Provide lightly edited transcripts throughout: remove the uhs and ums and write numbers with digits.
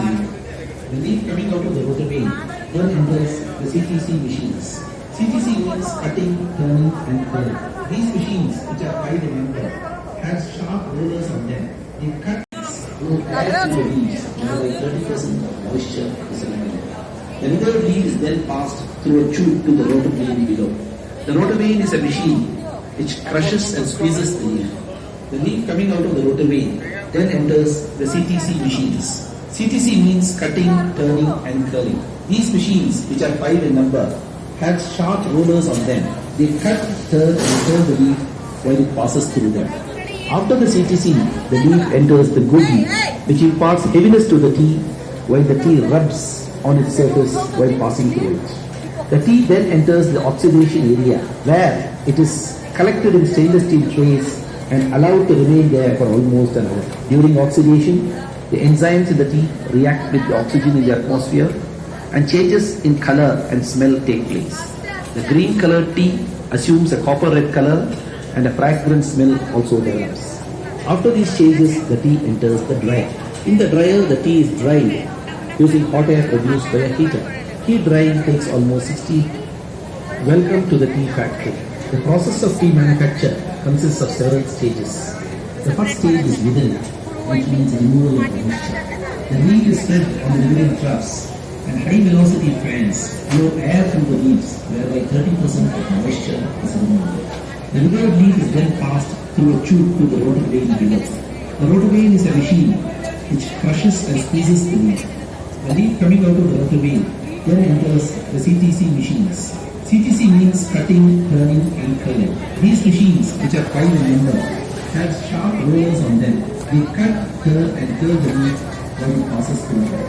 leaf. The leaf coming out of the rotor vein then enters the CTC machines. CTC means cutting, turning and curling. These machines, which are 5 in number, have sharp rollers on them. They cut blow air to the leaves whereby 30% of moisture is eliminated. The withered leaf is then passed through a tube to the rotor vein below. The rotor vein is a machine which crushes and squeezes the leaf. The leaf coming out of the rotor vein then enters the CTC machines. CTC means cutting, turning and curling. These machines, which are 5 in number, have sharp rollers on them. They cut, turn and curl the leaf while it passes through them. After the CTC, the leaf enters the good leaf, which imparts heaviness to the tea while the tea rubs on its surface while passing through it. The tea then enters the oxidation area where it is collected in stainless steel trays and allowed to remain there for almost an hour. During oxidation, the enzymes in the tea react with the oxygen in the atmosphere and changes in color and smell take place. The green colored tea assumes a copper red color and a fragrant smell also develops. After these changes, the tea enters the dryer. In the dryer, the tea is dried using hot air produced by a heater. Tea drying takes almost 60. Welcome to the tea factory. The process of tea manufacture consists of several stages. The first stage is withering, which means removal of moisture. The leaf is fed on the withering troughs and high velocity fans blow air through the leaves whereby 30% of moisture is removed. The withered leaf is then passed through a tube to the rotor vein below. The rotor vein is a machine which crushes and squeezes the leaf. The leaf coming out of the rotor vein then enters the CTC machines. CTC means cutting, turning and curling. These machines, which are 5 in number, have sharp rollers on them. They cut, turn and curl the leaf while it passes through them.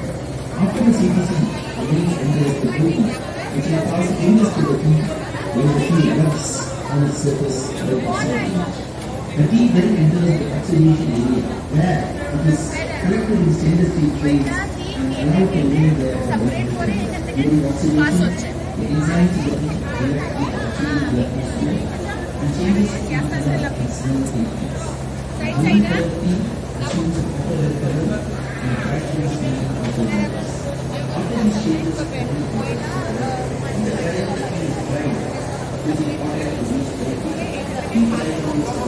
After the CTC, the leaf enters the good leaf, which imparts heaviness to the tea while the tea rubs on its surface while passing through it. The tea then enters the oxidation area where it is collected in stainless steel trays and allowed to remain there for one minute. During oxidation, the enzymes in the tea react with oxygen in the atmosphere and changes in color and smell take place. The green colored tea assumes a copper red color and fragrant smell also develops. After these changes, the tea is dried and the dryer of the tea is dried using hot air to reach the tea. Tea drying takes almost 6 minutes.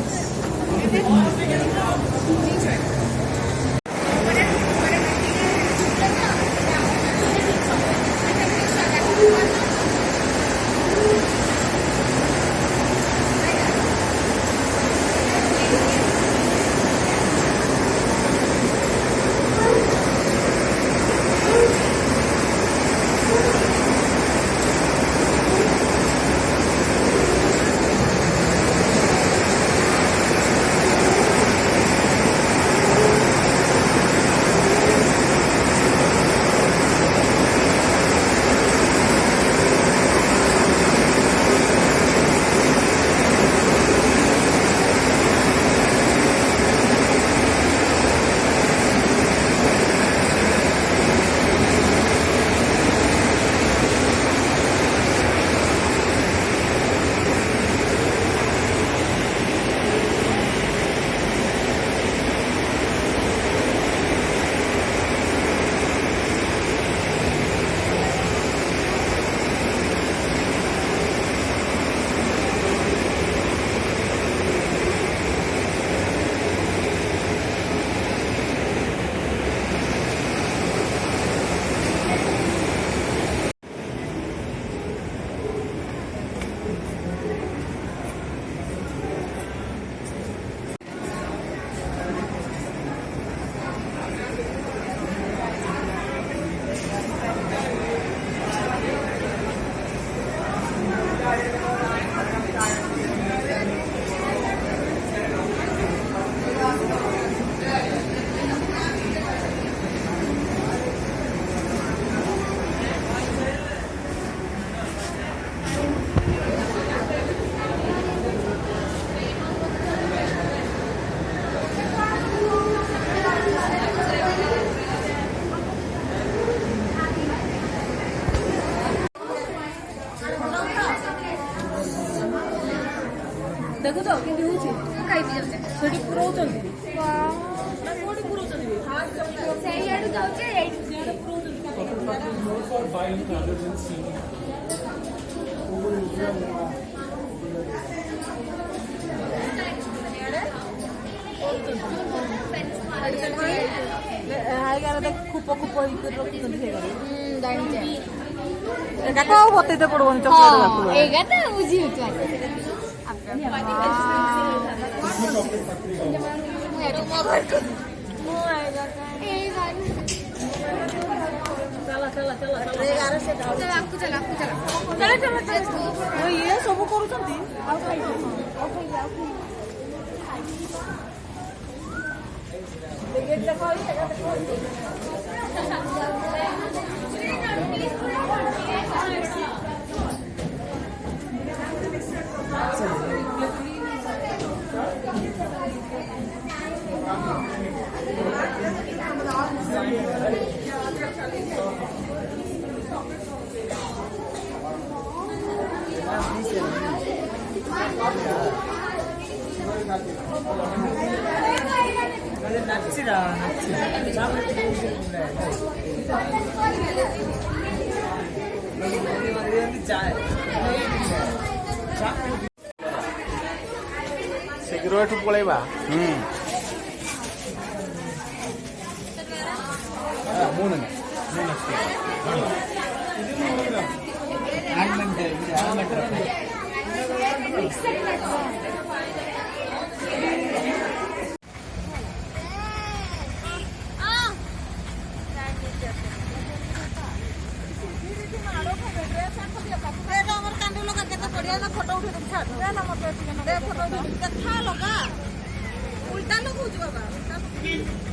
After the tea is dried, ଦେଖୁଛ କେମିତି ହଉଛି ଖାଇବି ସେଠି ପୁରଉଛନ୍ତି। କୋଉଠି ପୁରଉଛନ୍ତି? ସେଇଆଡୁ More for buying rather than seeing. ये सब करूछंती ଶୀଘ୍ର ଏଠୁ ପଳେଇବା। उल्टा लोग बाबा